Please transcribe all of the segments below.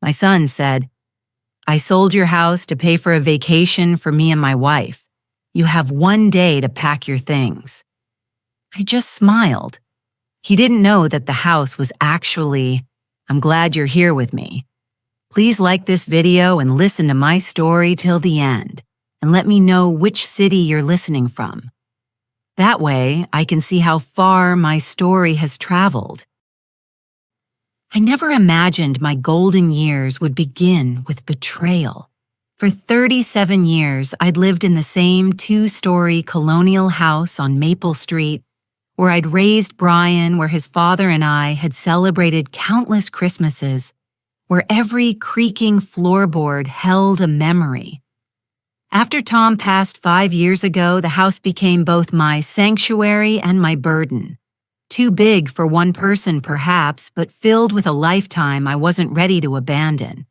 My son said, "I sold your house to pay for a vacation for me and my wife. You have 1 day to pack your things." I just smiled. He didn't know that the house was actually, "I'm glad you're here with me. Please like this video and listen to my story till the end, and let me know which city you're listening from. That way, I can see how far my story has traveled." I never imagined my golden years would begin with betrayal. For 37 years, I'd lived in the same 2-story colonial house on Maple Street, where I'd raised Brian, where his father and I had celebrated countless Christmases, where every creaking floorboard held a memory. After Tom passed 5 years ago, the house became both my sanctuary and my burden. Too big for one person, perhaps, but filled with a lifetime I wasn't ready to abandon.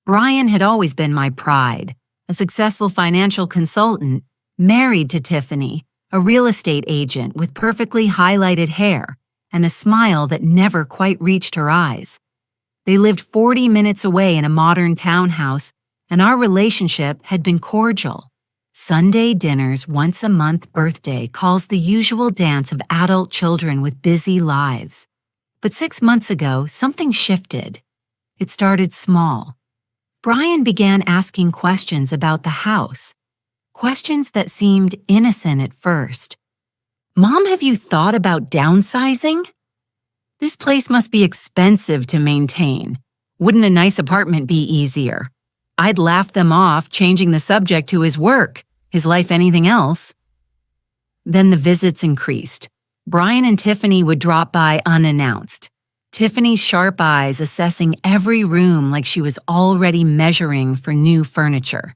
Brian had always been my pride, a successful financial consultant, married to Tiffany, a real estate agent with perfectly highlighted hair and a smile that never quite reached her eyes. They lived 40 minutes away in a modern townhouse, and our relationship had been cordial. Sunday dinners, once a month birthday calls, the usual dance of adult children with busy lives. But 6 months ago, something shifted. It started small. Brian began asking questions about the house, questions that seemed innocent at first. "Mom, have you thought about downsizing? This place must be expensive to maintain. Wouldn't a nice apartment be easier?" I'd laugh them off, changing the subject to his work, his life, anything else. Then the visits increased. Brian and Tiffany would drop by unannounced. Tiffany's sharp eyes assessing every room like she was already measuring for new furniture.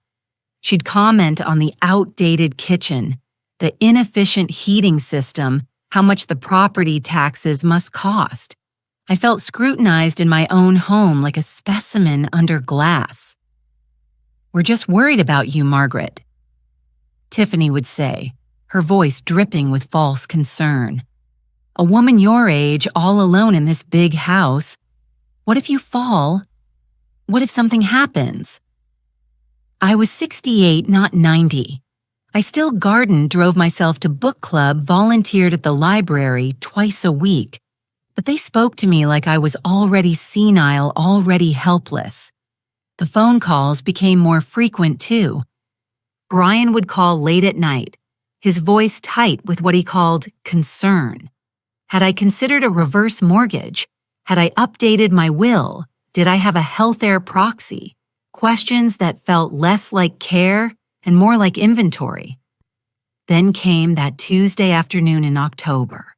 She'd comment on the outdated kitchen, the inefficient heating system, how much the property taxes must cost. I felt scrutinized in my own home like a specimen under glass. "We're just worried about you, Margaret," Tiffany would say, her voice dripping with false concern. "A woman your age, all alone in this big house. What if you fall? What if something happens?" I was 68, not 90. I still gardened, drove myself to book club, volunteered at the library twice a week. But they spoke to me like I was already senile, already helpless. The phone calls became more frequent too. Brian would call late at night, his voice tight with what he called concern. Had I considered a reverse mortgage? Had I updated my will? Did I have a health air proxy? Questions that felt less like care and more like inventory. Then came that Tuesday afternoon in October.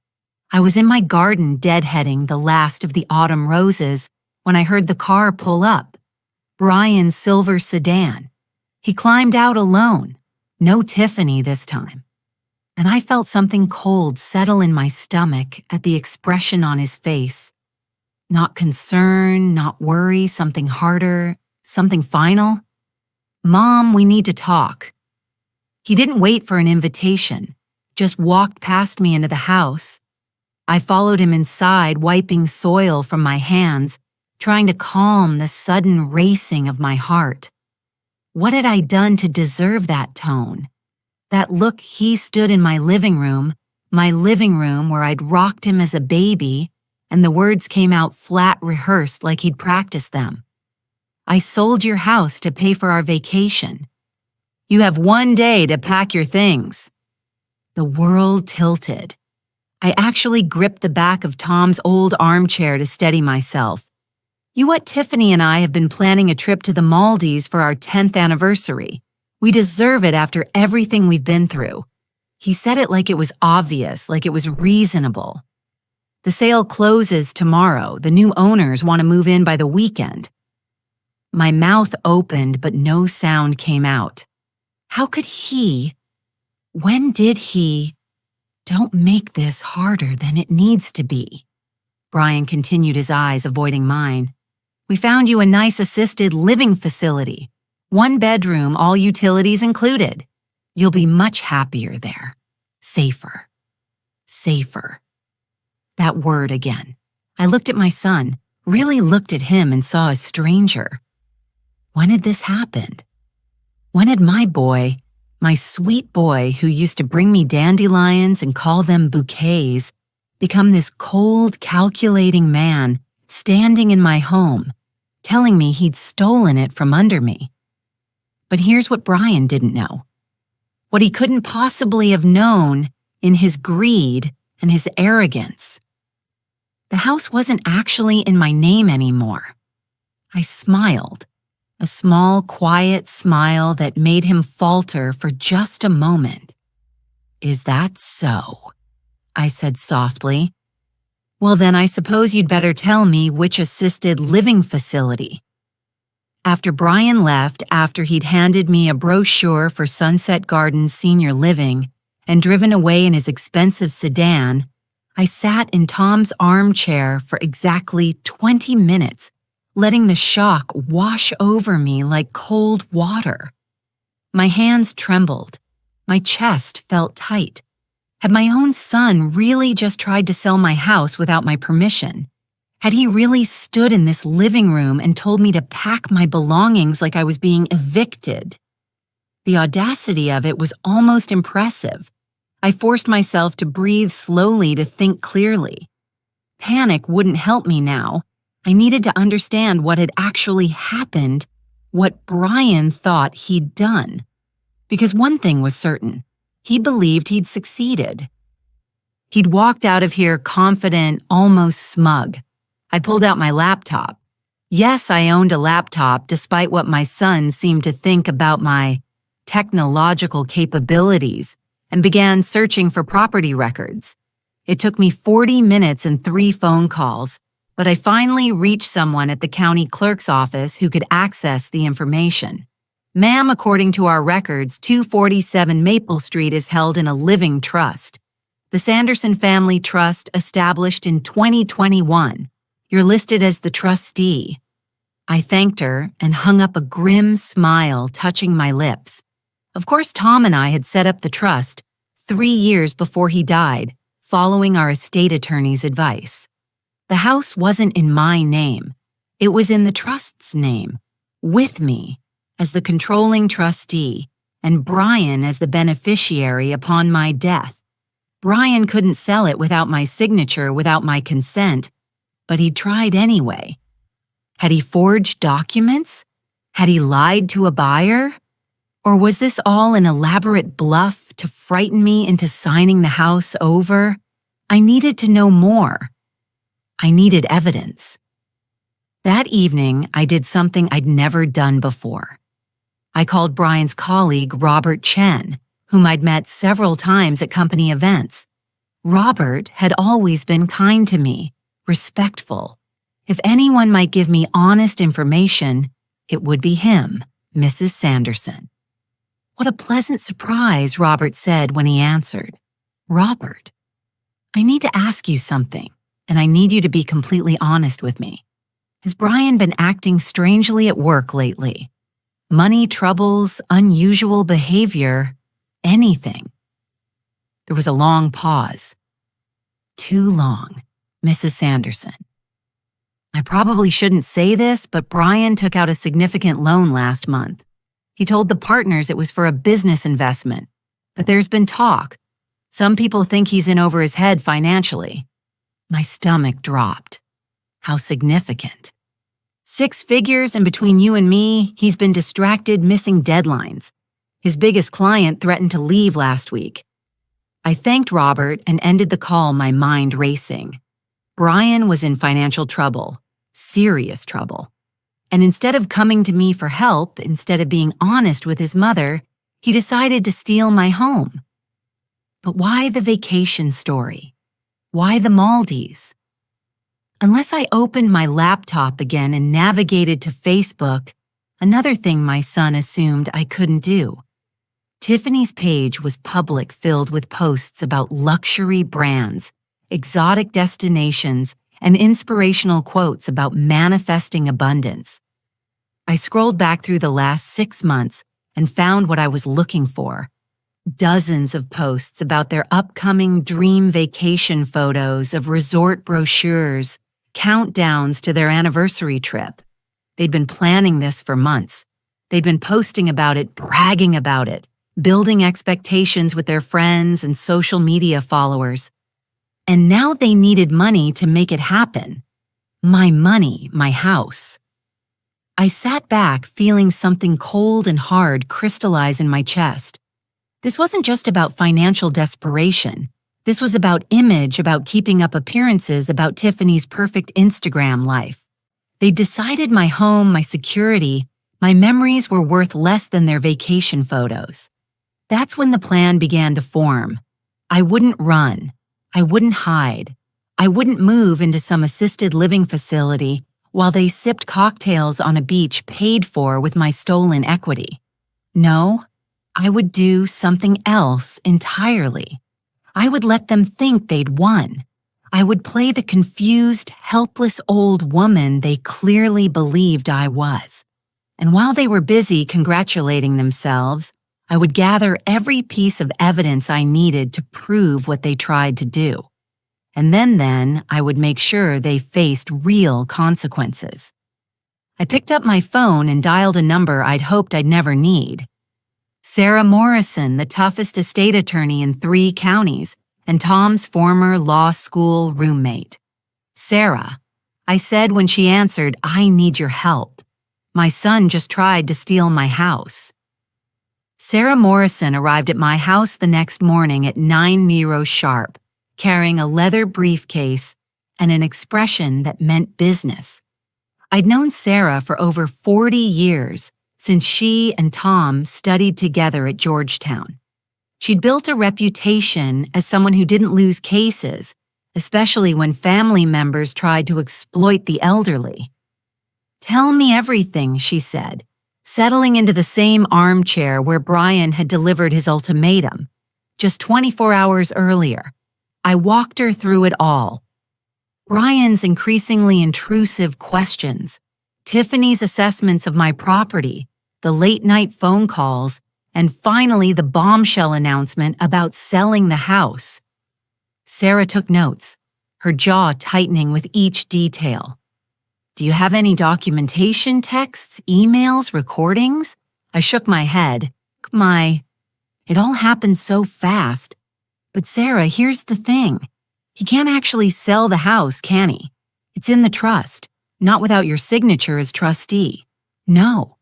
I was in my garden deadheading the last of the autumn roses when I heard the car pull up. Brian's silver sedan. He climbed out alone. No Tiffany this time. And I felt something cold settle in my stomach at the expression on his face. Not concern, not worry, something harder, something final. "Mom, we need to talk." He didn't wait for an invitation, just walked past me into the house. I followed him inside, wiping soil from my hands, trying to calm the sudden racing of my heart. What had I done to deserve that tone? That look he stood in my living room where I'd rocked him as a baby, and the words came out flat rehearsed like he'd practiced them. "I sold your house to pay for our vacation. You have 1 day to pack your things." The world tilted. I actually gripped the back of Tom's old armchair to steady myself. "You what, Tiffany and I have been planning a trip to the Maldives for our 10th anniversary. We deserve it after everything we've been through." He said it like it was obvious, like it was reasonable. "The sale closes tomorrow. The new owners want to move in by the weekend." My mouth opened, but no sound came out. How could he? When did he? "Don't make this harder than it needs to be." Brian continued, his eyes avoiding mine. "We found you a nice assisted living facility. 1 bedroom, all utilities included. You'll be much happier there. Safer. Safer." That word again. I looked at my son. really looked at him and saw a stranger. When had this happened? When had my boy, my sweet boy who used to bring me dandelions and call them bouquets, become this cold, calculating man standing in my home, telling me he'd stolen it from under me? But here's what Brian didn't know. What he couldn't possibly have known in his greed and his arrogance. The house wasn't actually in my name anymore. I smiled, a small, quiet smile that made him falter for just a moment. "Is that so?" I said softly. "Well, then I suppose you'd better tell me which assisted living facility." After Brian left, after he'd handed me a brochure for Sunset Gardens Senior Living and driven away in his expensive sedan, I sat in Tom's armchair for exactly 20 minutes, letting the shock wash over me like cold water. My hands trembled. My chest felt tight. Had my own son really just tried to sell my house without my permission? Had he really stood in this living room and told me to pack my belongings like I was being evicted? The audacity of it was almost impressive. I forced myself to breathe slowly to think clearly. Panic wouldn't help me now. I needed to understand what had actually happened, what Brian thought he'd done. Because one thing was certain, he believed he'd succeeded. He'd walked out of here confident, almost smug. I pulled out my laptop. Yes, I owned a laptop despite what my son seemed to think about my technological capabilities, and began searching for property records. It took me 40 minutes and 3 phone calls, but I finally reached someone at the county clerk's office who could access the information. "Ma'am, according to our records, 247 Maple Street is held in a living trust. The Sanderson Family Trust established in 2021. You're listed as the trustee." I thanked her and hung up a grim smile touching my lips. Of course, Tom and I had set up the trust 3 years before he died, following our estate attorney's advice. The house wasn't in my name. It was in the trust's name, with me as the controlling trustee and Brian as the beneficiary upon my death. Brian couldn't sell it without my signature, without my consent, but he tried anyway. Had he forged documents? Had he lied to a buyer? Or was this all an elaborate bluff to frighten me into signing the house over? I needed to know more. I needed evidence. That evening, I did something I'd never done before. I called Brian's colleague, Robert Chen, whom I'd met several times at company events. Robert had always been kind to me, respectful. If anyone might give me honest information, it would be him, Mrs. Sanderson. "What a pleasant surprise," Robert said when he answered. "Robert, I need to ask you something, and I need you to be completely honest with me. Has Brian been acting strangely at work lately? Money troubles, unusual behavior, anything?" There was a long pause. Too long, Mrs. Sanderson. "I probably shouldn't say this, but Brian took out a significant loan last month. He told the partners it was for a business investment, but there's been talk. Some people think he's in over his head financially." My stomach dropped. How significant. 6 figures, and between you and me, he's been distracted missing deadlines. His biggest client threatened to leave last week. I thanked Robert and ended the call, my mind racing. Brian was in financial trouble, serious trouble. And instead of coming to me for help, instead of being honest with his mother, he decided to steal my home. But why the vacation story? Why the Maldives? Unless I opened my laptop again and navigated to Facebook, another thing my son assumed I couldn't do. Tiffany's page was public, filled with posts about luxury brands, exotic destinations, and inspirational quotes about manifesting abundance. I scrolled back through the last 6 months and found what I was looking for. Dozens of posts about their upcoming dream vacation photos, of resort brochures, countdowns to their anniversary trip. They'd been planning this for months. They'd been posting about it, bragging about it, building expectations with their friends and social media followers. And now they needed money to make it happen. My money, my house. I sat back, feeling something cold and hard crystallize in my chest. This wasn't just about financial desperation. This was about image, about keeping up appearances, about Tiffany's perfect Instagram life. They decided my home, my security, my memories were worth less than their vacation photos. That's when the plan began to form. I wouldn't run. I wouldn't hide. I wouldn't move into some assisted living facility while they sipped cocktails on a beach paid for with my stolen equity. No, I would do something else entirely. I would let them think they'd won. I would play the confused, helpless old woman they clearly believed I was. And while they were busy congratulating themselves, I would gather every piece of evidence I needed to prove what they tried to do. And then I would make sure they faced real consequences. I picked up my phone and dialed a number I'd hoped I'd never need. Sarah Morrison, the toughest estate attorney in 3 counties, and Tom's former law school roommate. Sarah, I said when she answered, I need your help. My son just tried to steal my house. Sarah Morrison arrived at my house the next morning at 9 sharp, carrying a leather briefcase and an expression that meant business. I'd known Sarah for over 40 years, since she and Tom studied together at Georgetown. She'd built a reputation as someone who didn't lose cases, especially when family members tried to exploit the elderly. Tell me everything, she said, settling into the same armchair where Brian had delivered his ultimatum. Just 24 hours earlier, I walked her through it all. Brian's increasingly intrusive questions, Tiffany's assessments of my property, the late-night phone calls, and finally the bombshell announcement about selling the house. Sarah took notes, her jaw tightening with each detail. Do you have any documentation, texts, emails, recordings? I shook my head. It all happened so fast. But Sarah, here's the thing. He can't actually sell the house, can he? It's in the trust, not without your signature as trustee. No.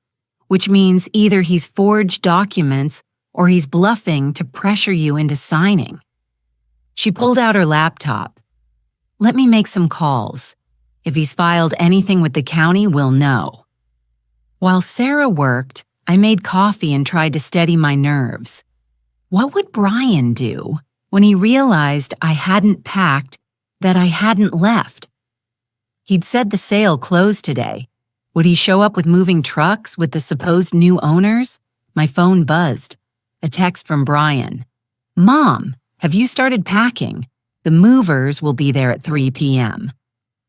Which means either he's forged documents or he's bluffing to pressure you into signing. She pulled out her laptop. Let me make some calls. If he's filed anything with the county, we'll know. While Sarah worked, I made coffee and tried to steady my nerves. What would Brian do when he realized I hadn't packed, that I hadn't left? He'd said the sale closed today. Would he show up with moving trucks with the supposed new owners? My phone buzzed. A text from Brian. Mom, have you started packing? The movers will be there at 3 p.m.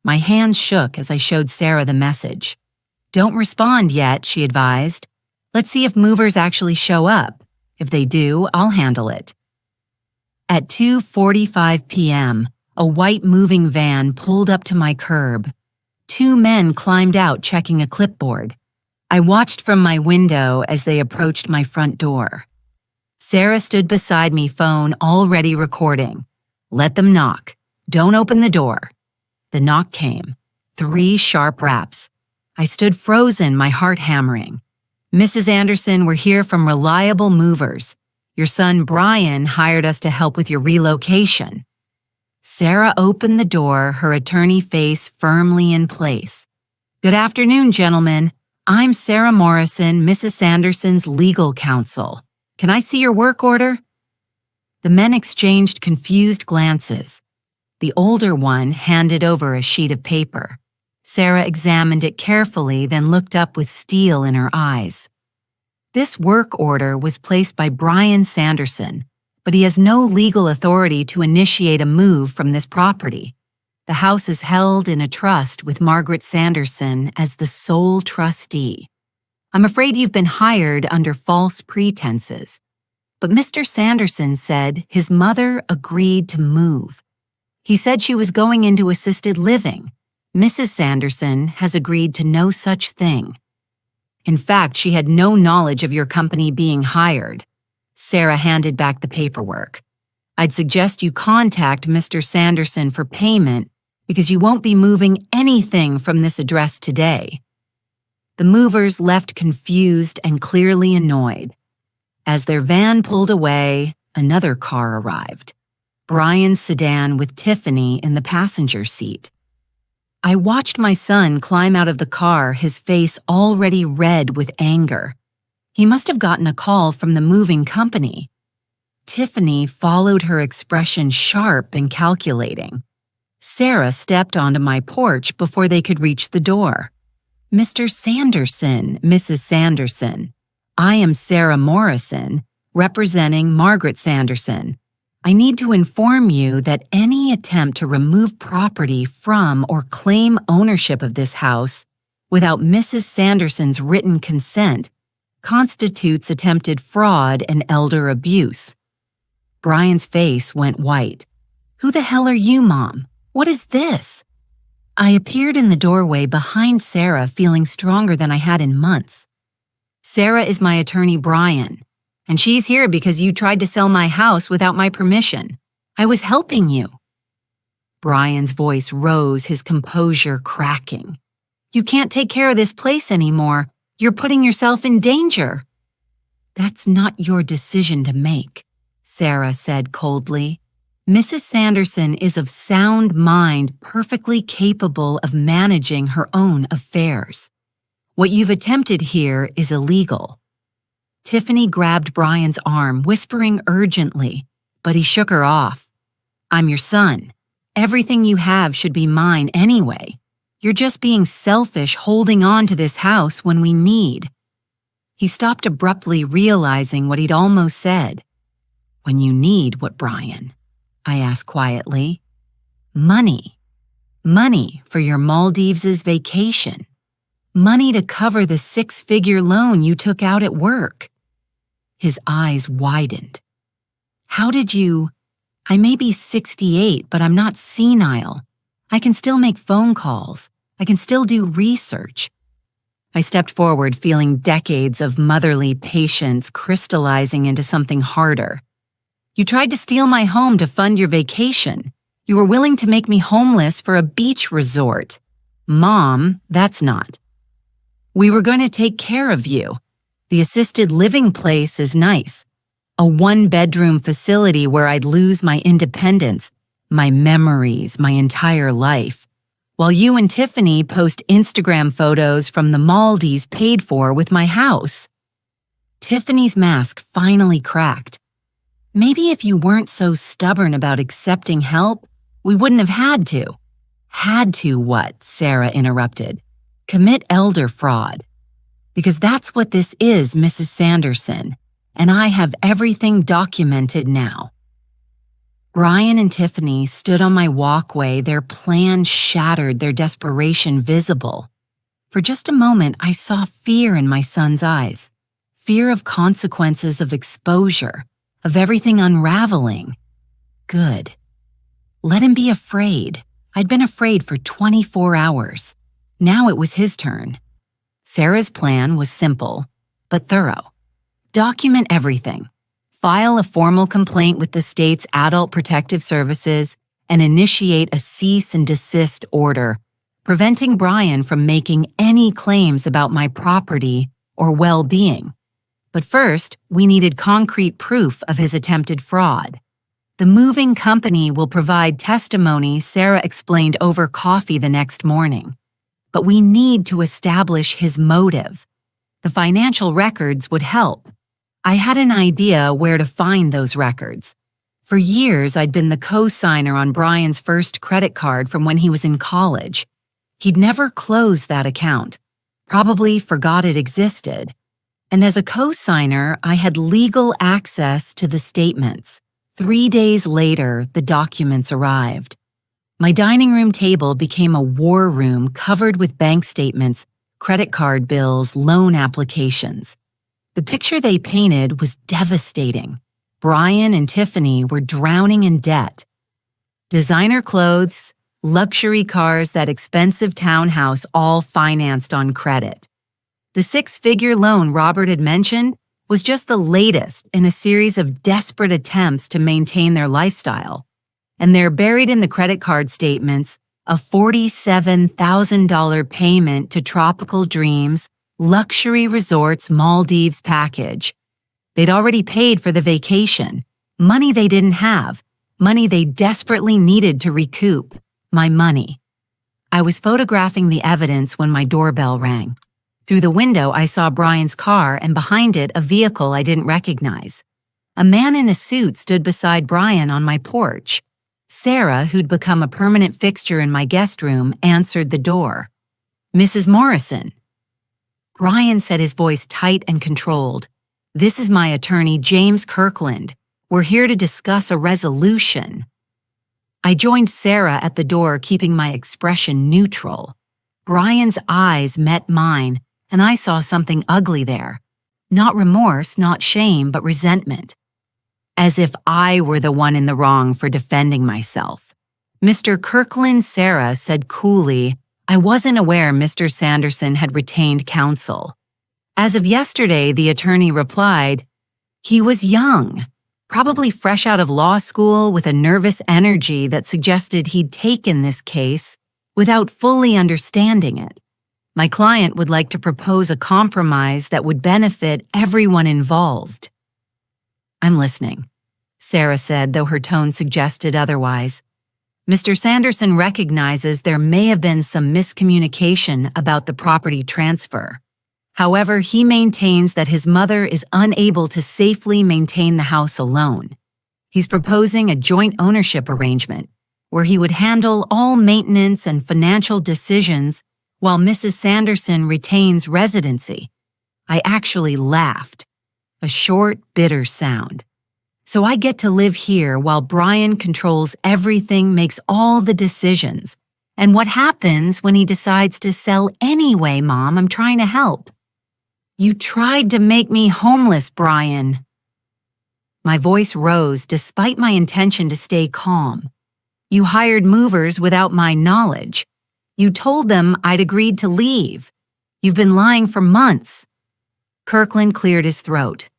My hands shook as I showed Sarah the message. Don't respond yet, she advised. Let's see if movers actually show up. If they do, I'll handle it. At 2:45 p.m., a white moving van pulled up to my curb. 2 men climbed out checking a clipboard. I watched from my window as they approached my front door. Sarah stood beside me, phone already recording. Let them knock. Don't open the door. The knock came. 3 sharp raps. I stood frozen, my heart hammering. Mrs. Anderson, we're here from Reliable Movers. Your son Brian hired us to help with your relocation. Sarah opened the door, her attorney face firmly in place. Good afternoon, gentlemen. I'm Sarah Morrison, Mrs. Sanderson's legal counsel. Can I see your work order? The men exchanged confused glances. The older one handed over a sheet of paper. Sarah examined it carefully, then looked up with steel in her eyes. This work order was placed by Brian Sanderson, but he has no legal authority to initiate a move from this property. The house is held in a trust with Margaret Sanderson as the sole trustee. I'm afraid you've been hired under false pretenses. But Mr. Sanderson said his mother agreed to move. He said she was going into assisted living. Mrs. Sanderson has agreed to no such thing. In fact, she had no knowledge of your company being hired. Sarah handed back the paperwork. I'd suggest you contact Mr. Sanderson for payment because you won't be moving anything from this address today. The movers left confused and clearly annoyed. As their van pulled away, another car arrived. Brian's sedan with Tiffany in the passenger seat. I watched my son climb out of the car, his face already red with anger. He must have gotten a call from the moving company. Tiffany followed her expression sharp and calculating. Sarah stepped onto my porch before they could reach the door. Mr. Sanderson, Mrs. Sanderson. I am Sarah Morrison, representing Margaret Sanderson. I need to inform you that any attempt to remove property from or claim ownership of this house without Mrs. Sanderson's written consent constitutes attempted fraud and elder abuse. Brian's face went white. Who the hell are you, Mom? What is this? I appeared in the doorway behind Sarah, feeling stronger than I had in months. Sarah is my attorney, Brian, and she's here because you tried to sell my house without my permission. I was helping you. Brian's voice rose, his composure cracking. You can't take care of this place anymore. You're putting yourself in danger. That's not your decision to make, Sarah said coldly. Mrs. Sanderson is of sound mind, perfectly capable of managing her own affairs. What you've attempted here is illegal. Tiffany grabbed Brian's arm, whispering urgently, but he shook her off. I'm your son. Everything you have should be mine anyway. You're just being selfish holding on to this house when we need. He stopped abruptly, realizing what he'd almost said. When you need what, Brian? I asked quietly. Money. Money for your Maldives' vacation. Money to cover the 6-figure loan you took out at work. His eyes widened. How did you... I may be 68, but I'm not senile. I can still make phone calls. I can still do research. I stepped forward, feeling decades of motherly patience crystallizing into something harder. You tried to steal my home to fund your vacation. You were willing to make me homeless for a beach resort. Mom, that's not. We were going to take care of you. The assisted living place is nice. A 1-bedroom facility where I'd lose my independence, my memories, my entire life. While you and Tiffany post Instagram photos from the Maldives paid for with my house. Tiffany's mask finally cracked. Maybe if you weren't so stubborn about accepting help, we wouldn't have had to. Had to what? Sarah interrupted. Commit elder fraud. Because that's what this is, Mrs. Sanderson, and I have everything documented now. Brian and Tiffany stood on my walkway, their plan shattered, their desperation visible. For just a moment, I saw fear in my son's eyes. Fear of consequences, of exposure, of everything unraveling. Good. Let him be afraid. I'd been afraid for 24 hours. Now it was his turn. Sarah's plan was simple, but thorough. Document everything. File a formal complaint with the state's Adult Protective Services and initiate a cease and desist order, preventing Brian from making any claims about my property or well-being. But first, we needed concrete proof of his attempted fraud. The moving company will provide testimony, Sarah explained over coffee the next morning. But we need to establish his motive. The financial records would help. I had an idea where to find those records. For years, I'd been the co-signer on Brian's first credit card from when he was in college. He'd never closed that account, probably forgot it existed. And as a co-signer, I had legal access to the statements. 3 days later, the documents arrived. My dining room table became a war room covered with bank statements, credit card bills, loan applications. The picture they painted was devastating. Brian and Tiffany were drowning in debt. Designer clothes, luxury cars, that expensive townhouse, all financed on credit. The six-figure loan Robert had mentioned was just the latest in a series of desperate attempts to maintain their lifestyle. And they're buried in the credit card statements, a $47,000 payment to Tropical Dreams Luxury Resorts Maldives package. They'd already paid for the vacation, money they didn't have, money they desperately needed to recoup, my money. I was photographing the evidence when my doorbell rang. Through the window, I saw Brian's car, and behind it, a vehicle I didn't recognize. A man in a suit stood beside Brian on my porch. Sarah, who'd become a permanent fixture in my guest room, answered the door. "Mrs. Morrison." Brian said, his voice tight and controlled. "This is my attorney, James Kirkland. We're here to discuss a resolution." I joined Sarah at the door, keeping my expression neutral. Brian's eyes met mine, and I saw something ugly there. Not remorse, not shame, but resentment. As if I were the one in the wrong for defending myself. "Mr. Kirkland," Sarah said coolly, "I wasn't aware Mr. Sanderson had retained counsel." As of yesterday, the attorney replied, "He was young, probably fresh out of law school with a nervous energy that suggested he'd taken this case without fully understanding it. My client would like to propose a compromise that would benefit everyone involved." "I'm listening," Sarah said, though her tone suggested otherwise. "Mr. Sanderson recognizes there may have been some miscommunication about the property transfer. However, he maintains that his mother is unable to safely maintain the house alone. He's proposing a joint ownership arrangement where he would handle all maintenance and financial decisions while Mrs. Sanderson retains residency." I actually laughed. A short, bitter sound. "So I get to live here while Brian controls everything, makes all the decisions. And what happens when he decides to sell anyway, Mom? I'm trying to help." "You tried to make me homeless, Brian." My voice rose despite my intention to stay calm. "You hired movers without my knowledge. You told them I'd agreed to leave. You've been lying for months." Kirkland cleared his throat.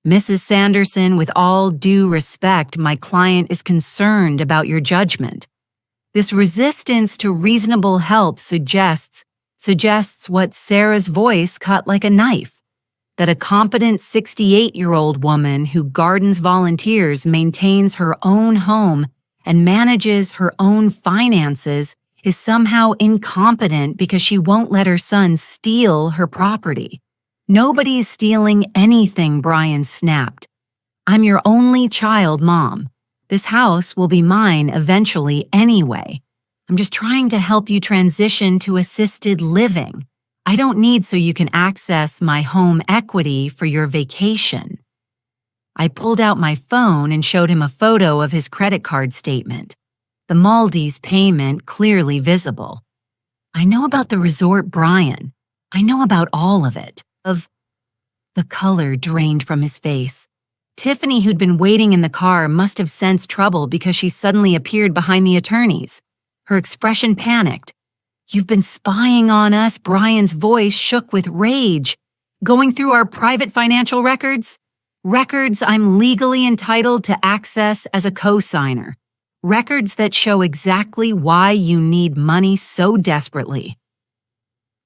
"Mrs. Sanderson, with all due respect, my client is concerned about your judgment. This resistance to reasonable help suggests what Sarah's voice cut like a knife, that a competent 68-year-old woman who gardens volunteers, maintains her own home, and manages her own finances is somehow incompetent because she won't let her son steal her property. Nobody is stealing anything," Brian snapped. "I'm your only child, Mom. This house will be mine eventually anyway. I'm just trying to help you transition to assisted living. I don't need so you can access my home equity for your vacation." I pulled out my phone and showed him a photo of his credit card statement. The Maldives payment clearly visible. "I know about the resort, Brian. I know about all of it." The color drained from his face. Tiffany, who'd been waiting in the car, must have sensed trouble because she suddenly appeared behind the attorneys. Her expression panicked. "You've been spying on us," Brian's voice shook with rage. "Going through our private financial records? Records I'm legally entitled to access as a co-signer. Records that show exactly why you need money so desperately."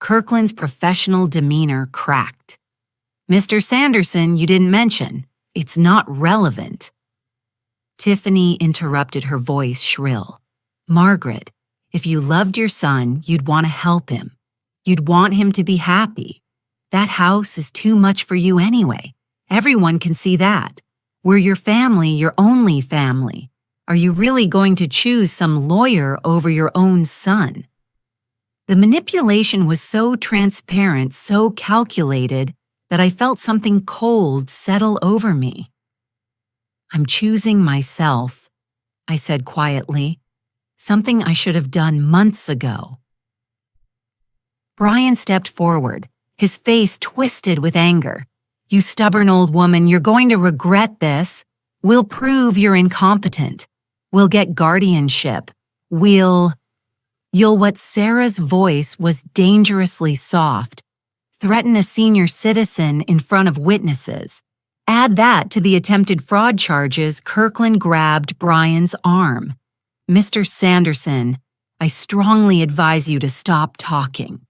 Kirkland's professional demeanor cracked. "Mr. Sanderson, you didn't mention. It's not relevant." Tiffany interrupted, her voice shrill. "Margaret, if you loved your son, you'd want to help him. You'd want him to be happy. That house is too much for you anyway. Everyone can see that. We're your family, your only family. Are you really going to choose some lawyer over your own son?" The manipulation was so transparent, so calculated, that I felt something cold settle over me. "I'm choosing myself," I said quietly, "something I should have done months ago." Brian stepped forward, his face twisted with anger. "You stubborn old woman, you're going to regret this. We'll prove you're incompetent. We'll get guardianship. We'll..." You'll what Sarah's voice was dangerously soft. Threaten a senior citizen in front of witnesses. Add that to the attempted fraud charges, Kirkland grabbed Brian's arm. Mr. Sanderson, I strongly advise you to stop talking.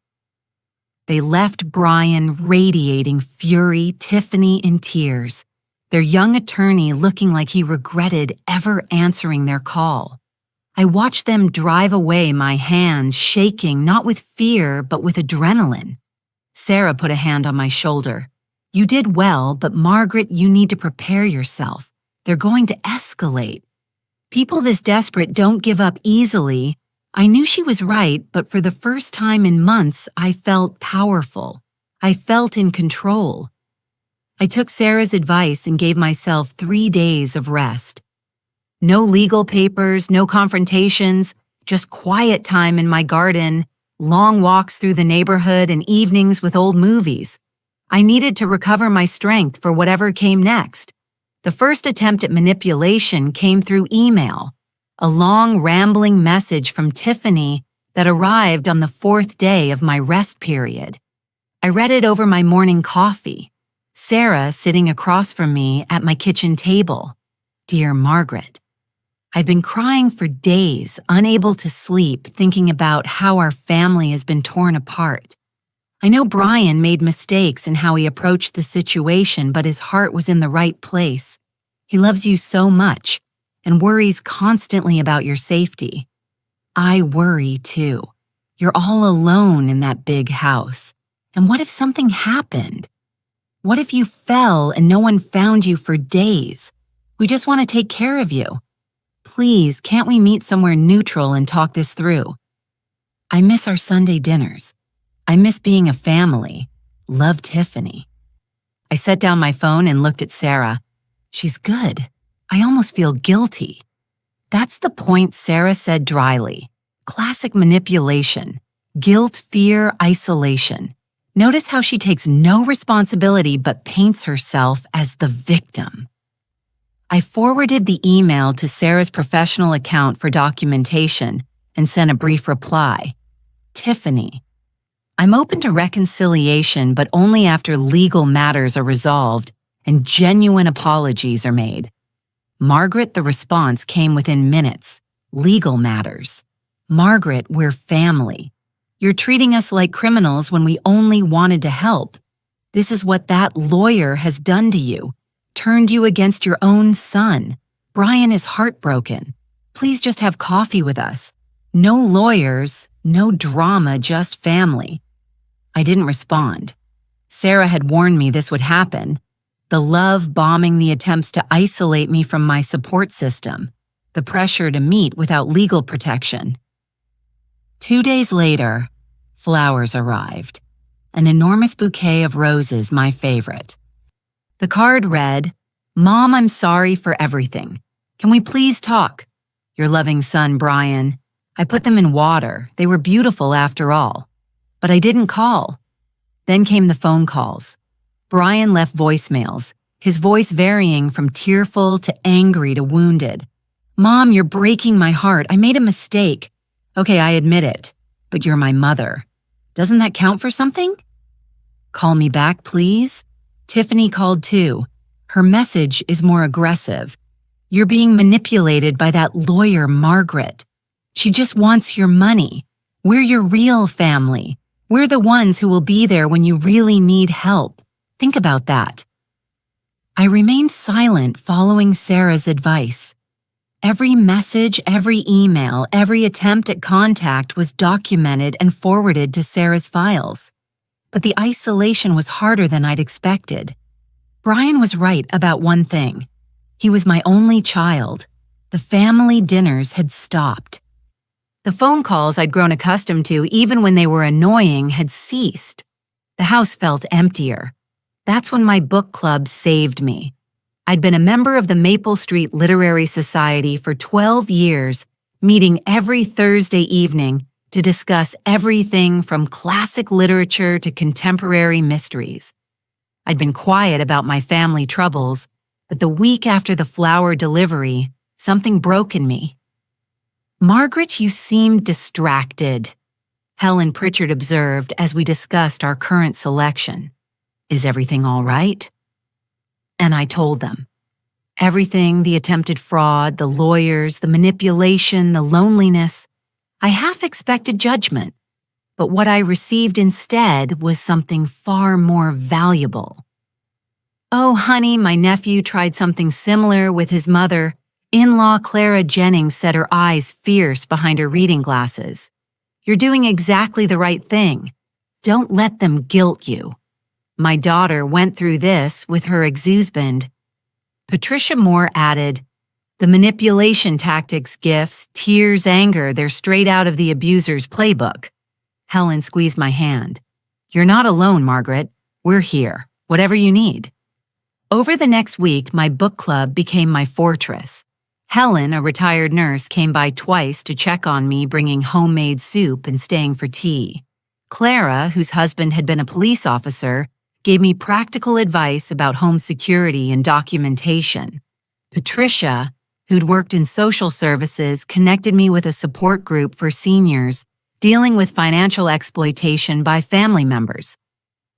They left Brian radiating fury, Tiffany in tears, their young attorney looking like he regretted ever answering their call. I watched them drive away, my hands shaking not with fear but with adrenaline. Sarah put a hand on my shoulder. You did well, but Margaret, you need to prepare yourself. They're going to escalate. People this desperate don't give up easily. I knew she was right, but for the first time in months, I felt powerful. I felt in control. I took Sarah's advice and gave myself 3 days of rest. No legal papers, no confrontations, just quiet time in my garden, long walks through the neighborhood and evenings with old movies. I needed to recover my strength for whatever came next. The first attempt at manipulation came through email, a long, rambling message from Tiffany that arrived on the 4th day of my rest period. I read it over my morning coffee. Sarah sitting across from me at my kitchen table. Dear Margaret, I've been crying for days, unable to sleep, thinking about how our family has been torn apart. I know Brian made mistakes in how he approached the situation, but his heart was in the right place. He loves you so much and worries constantly about your safety. I worry too. You're all alone in that big house. And what if something happened? What if you fell and no one found you for days? We just want to take care of you. Please, can't we meet somewhere neutral and talk this through? I miss our Sunday dinners. I miss being a family. Love, Tiffany. I set down my phone and looked at Sarah. She's good. I almost feel guilty. That's the point, Sarah said dryly. Classic manipulation. Guilt, fear, isolation. Notice how she takes no responsibility but paints herself as the victim. I forwarded the email to Sarah's professional account for documentation and sent a brief reply. Tiffany, I'm open to reconciliation, but only after legal matters are resolved and genuine apologies are made. Margaret, the response came within minutes. Legal matters. Margaret, we're family. You're treating us like criminals when we only wanted to help. This is what that lawyer has done to you. Turned you against your own son. Brian is heartbroken. Please just have coffee with us. No lawyers, no drama, just family. I didn't respond. Sarah had warned me this would happen. The love bombing the attempts to isolate me from my support system. The pressure to meet without legal protection. 2 days later, flowers arrived. An enormous bouquet of roses, my favorite. The card read, Mom, I'm sorry for everything. Can we please talk? Your loving son, Brian. I put them in water. They were beautiful after all. But I didn't call. Then came the phone calls. Brian left voicemails, his voice varying from tearful to angry to wounded. Mom, you're breaking my heart. I made a mistake. Okay, I admit it. But you're my mother. Doesn't that count for something? Call me back, please. Tiffany called too. Her message is more aggressive. You're being manipulated by that lawyer, Margaret. She just wants your money. We're your real family. We're the ones who will be there when you really need help. Think about that. I remained silent following Sarah's advice. Every message, every email, every attempt at contact was documented and forwarded to Sarah's files. But the isolation was harder than I'd expected. Brian was right about one thing. He was my only child. The family dinners had stopped. The phone calls I'd grown accustomed to, even when they were annoying, had ceased. The house felt emptier. That's when my book club saved me. I'd been a member of the Maple Street Literary Society for 12 years, meeting every Thursday evening to discuss everything from classic literature to contemporary mysteries. I'd been quiet about my family troubles, but the week after the flower delivery, something broke in me. "Margaret, you seem distracted," Helen Pritchard observed as we discussed our current selection. "Is everything all right?" And I told them. Everything, the attempted fraud, the lawyers, the manipulation, the loneliness. I half expected judgment, but what I received instead was something far more valuable. "Oh, honey, my nephew tried something similar with his mother." In-law Clara Jennings said, her eyes fierce behind her reading glasses. "You're doing exactly the right thing. Don't let them guilt you. My daughter went through this with her ex-husband." Patricia Moore added, "The manipulation tactics, gifts, tears, anger, they're straight out of the abuser's playbook." Helen squeezed my hand. "You're not alone, Margaret. We're here, whatever you need." Over the next week, my book club became my fortress. Helen, a retired nurse, came by twice to check on me, bringing homemade soup and staying for tea. Clara, whose husband had been a police officer, gave me practical advice about home security and documentation. Patricia, who'd worked in social services, connected me with a support group for seniors dealing with financial exploitation by family members.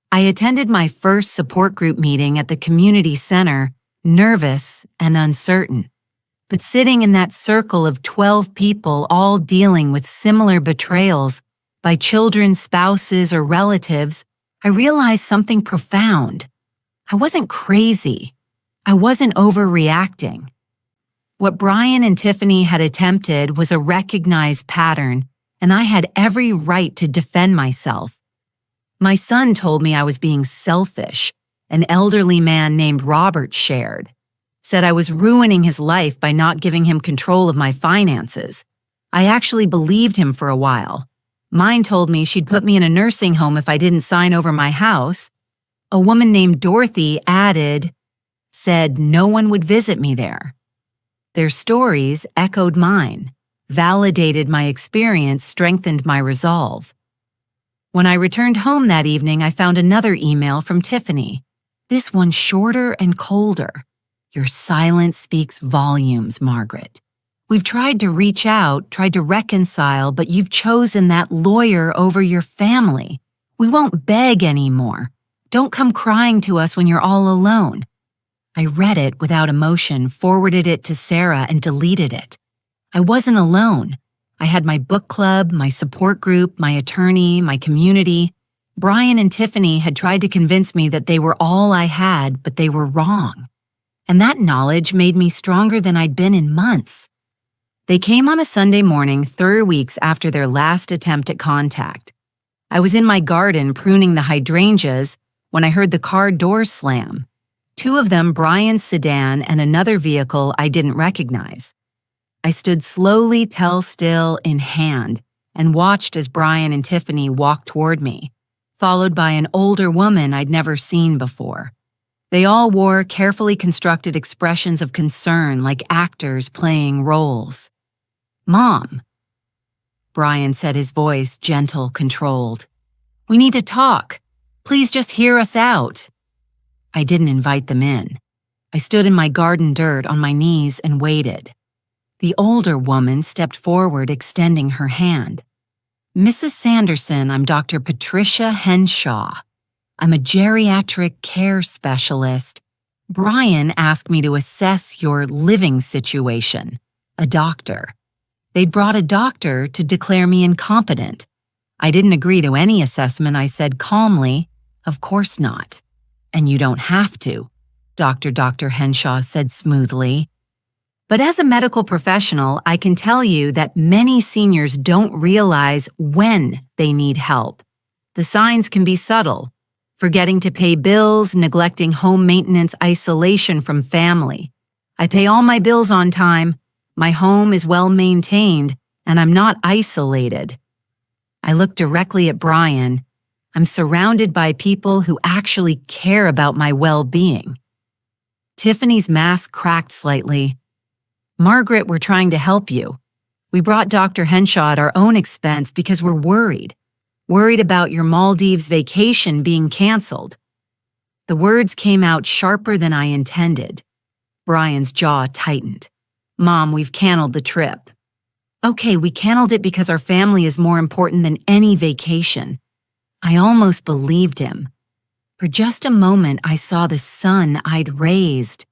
I attended my first support group meeting at the community center, nervous and uncertain. But sitting in that circle of 12 people all dealing with similar betrayals by children, spouses, or relatives, I realized something profound. I wasn't crazy. I wasn't overreacting. What Brian and Tiffany had attempted was a recognized pattern, and I had every right to defend myself. My son told me I was being selfish, an elderly man named Robert shared. Said I was ruining his life by not giving him control of my finances. I actually believed him for a while. Mine told me she'd put me in a nursing home if I didn't sign over my house. A woman named Dorothy said no one would visit me there. Their stories echoed mine, validated my experience, strengthened my resolve. When I returned home that evening, I found another email from Tiffany. This one shorter and colder. "Your silence speaks volumes, Margaret. We've tried to reach out, tried to reconcile, but you've chosen that lawyer over your family. We won't beg anymore. Don't come crying to us when you're all alone." I read it without emotion, forwarded it to Sarah, and deleted it. I wasn't alone. I had my book club, my support group, my attorney, my community. Brian and Tiffany had tried to convince me that they were all I had, but they were wrong. And that knowledge made me stronger than I'd been in months. They came on a Sunday morning 3 weeks after their last attempt at contact. I was in my garden pruning the hydrangeas when I heard the car doors slam. 2 of them, Brian's sedan and another vehicle I didn't recognize. I stood slowly, tell still in hand, and watched as Brian and Tiffany walked toward me, followed by an older woman I'd never seen before. They all wore carefully constructed expressions of concern like actors playing roles. "Mom," Brian said, his voice gentle, controlled. "We need to talk. Please just hear us out." I didn't invite them in. I stood in my garden dirt on my knees and waited. The older woman stepped forward, extending her hand. "Mrs. Sanderson, I'm Dr. Patricia Henshaw. I'm a geriatric care specialist. Brian asked me to assess your living situation, a doctor. They'd brought a doctor to declare me incompetent. I didn't agree to any assessment. I said calmly, 'Of course not.' 'And you don't have to,' Dr. Henshaw said smoothly. But as a medical professional, I can tell you that many seniors don't realize when they need help. The signs can be subtle. Forgetting to pay bills, neglecting home maintenance, isolation from family. I pay all my bills on time. My home is well maintained, and I'm not isolated." I looked directly at Brian. I'm surrounded by people who actually care about my well-being. Tiffany's mask cracked slightly. "Margaret, we're trying to help you. We brought Dr. Henshaw at our own expense because we're worried. Worried about your Maldives vacation being canceled." The words came out sharper than I intended. Brian's jaw tightened. "Mom, we've canceled the trip." Okay, we canceled it because our family is more important than any vacation. I almost believed him. For just a moment, I saw the son I'd raised.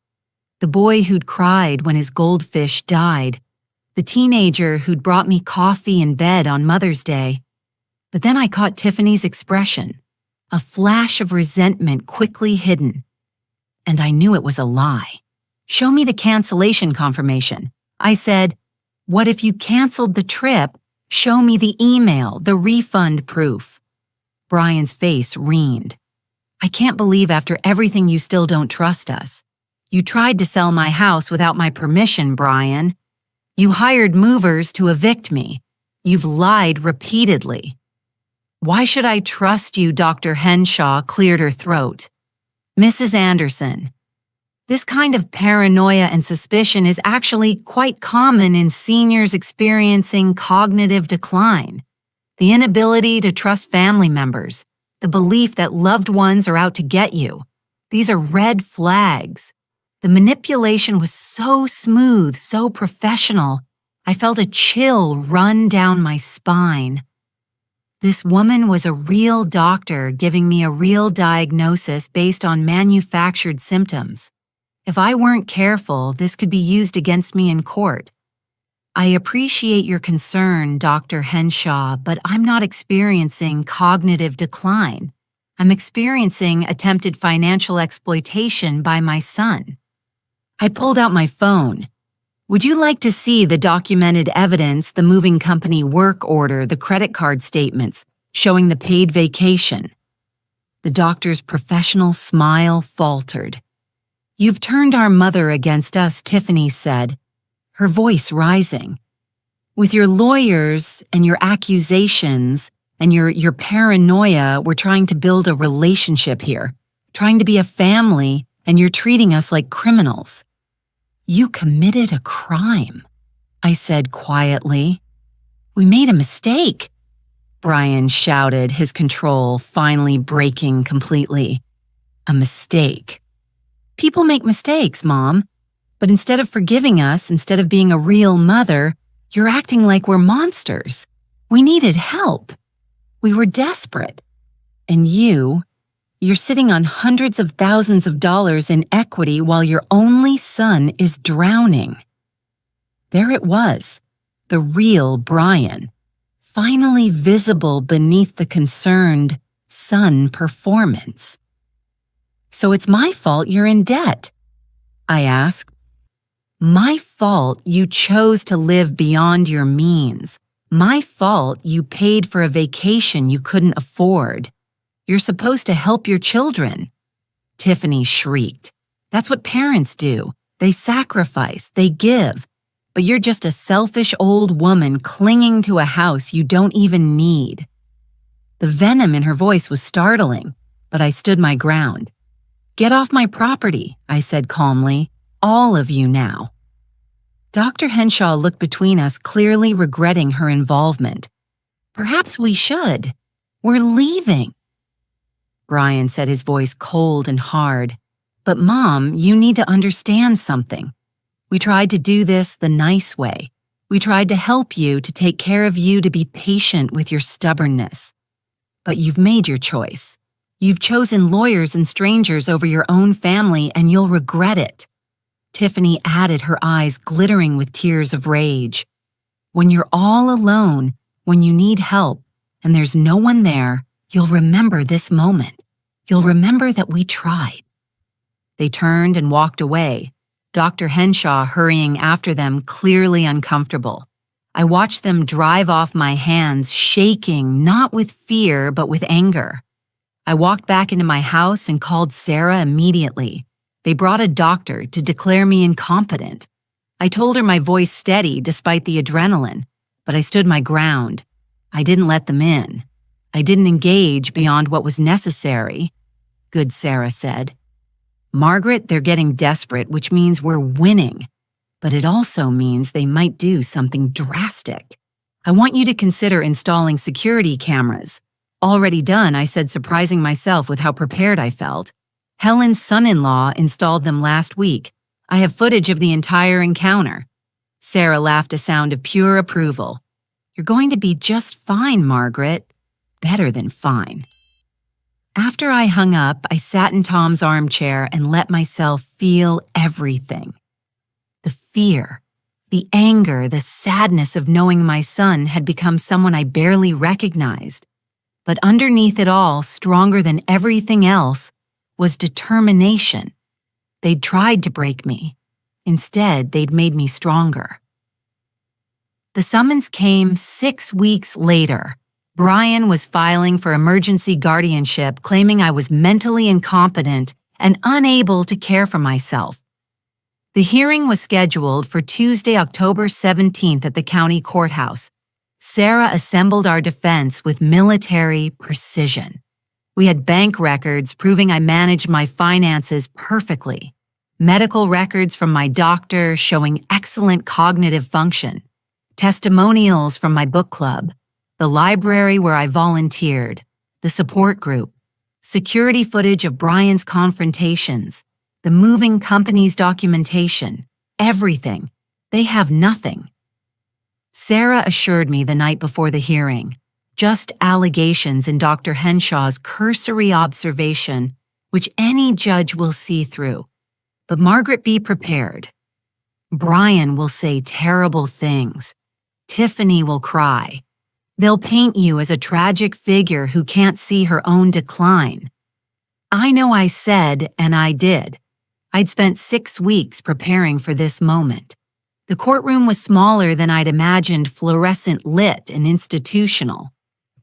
The boy who'd cried when his goldfish died. The teenager who'd brought me coffee in bed on Mother's Day. But then I caught Tiffany's expression, a flash of resentment quickly hidden. And I knew it was a lie. Show me the cancellation confirmation. I said, what if you canceled the trip? Show me the email, the refund proof. Brian's face reened. I can't believe after everything you still don't trust us. You tried to sell my house without my permission, Brian. You hired movers to evict me. You've lied repeatedly. Why should I trust you? Dr. Henshaw cleared her throat. Mrs. Anderson, this kind of paranoia and suspicion is actually quite common in seniors experiencing cognitive decline. The inability to trust family members, the belief that loved ones are out to get you. These are red flags. The manipulation was so smooth, so professional. I felt a chill run down my spine. This woman was a real doctor giving me a real diagnosis based on manufactured symptoms. If I weren't careful, this could be used against me in court. I appreciate your concern, Dr. Henshaw, but I'm not experiencing cognitive decline. I'm experiencing attempted financial exploitation by my son. I pulled out my phone. Would you like to see the documented evidence, the moving company work order, the credit card statements, showing the paid vacation? The doctor's professional smile faltered. You've turned our mother against us, Tiffany said, her voice rising. With your lawyers and your accusations and your paranoia, we're trying to build a relationship here, trying to be a family, and you're treating us like criminals. You committed a crime, I said quietly. We made a mistake, Brian shouted, his control finally breaking completely. A mistake. People make mistakes, Mom, but instead of forgiving us, instead of being a real mother, you're acting like we're monsters. We needed help. We were desperate. And you're sitting on hundreds of thousands of dollars in equity while your only son is drowning. There it was, the real Brian, finally visible beneath the concerned son performance. So it's my fault you're in debt, I asked. My fault you chose to live beyond your means. My fault you paid for a vacation you couldn't afford. You're supposed to help your children. Tiffany shrieked. That's what parents do. They sacrifice, they give. But you're just a selfish old woman clinging to a house you don't even need. The venom in her voice was startling, but I stood my ground. Get off my property, I said calmly. All of you now. Dr. Henshaw looked between us, clearly regretting her involvement. Perhaps we should. We're leaving. Brian said, his voice cold and hard. But Mom, you need to understand something. We tried to do this the nice way. We tried to help you, to take care of you, to be patient with your stubbornness. But you've made your choice. You've chosen lawyers and strangers over your own family, and you'll regret it. Tiffany added, her eyes glittering with tears of rage. When you're all alone, when you need help, and there's no one there, you'll remember this moment. You'll remember that we tried. They turned and walked away, Dr. Henshaw hurrying after them, clearly uncomfortable. I watched them drive off my hands, shaking, not with fear, but with anger. I walked back into my house and called Sarah immediately. They brought a doctor to declare me incompetent. I told her my voice steady despite the adrenaline, but I stood my ground. I didn't let them in. I didn't engage beyond what was necessary, good Sarah said. Margaret, they're getting desperate, which means we're winning. But it also means they might do something drastic. I want you to consider installing security cameras. Already done, I said, surprising myself with how prepared I felt. Helen's son-in-law installed them last week. I have footage of the entire encounter. Sarah laughed a sound of pure approval. "You're going to be just fine, Margaret. Better than fine." After I hung up, I sat in Tom's armchair and let myself feel everything. The fear, the anger, the sadness of knowing my son had become someone I barely recognized. But underneath it all, stronger than everything else, was determination. They'd tried to break me. Instead, they'd made me stronger. The summons came 6 weeks later. Brian was filing for emergency guardianship, claiming I was mentally incompetent and unable to care for myself. The hearing was scheduled for Tuesday, October 17th at the county courthouse. Sarah assembled our defense with military precision. We had bank records proving I managed my finances perfectly, medical records from my doctor showing excellent cognitive function, testimonials from my book club, the library where I volunteered, the support group, security footage of Brian's confrontations, the moving company's documentation, everything. They have nothing. Sarah assured me the night before the hearing, just allegations in Dr. Henshaw's cursory observation, which any judge will see through. But Margaret, be prepared. Brian will say terrible things. Tiffany will cry. They'll paint you as a tragic figure who can't see her own decline. I know I said, and I did. I'd spent 6 weeks preparing for this moment. The courtroom was smaller than I'd imagined, fluorescent lit and institutional.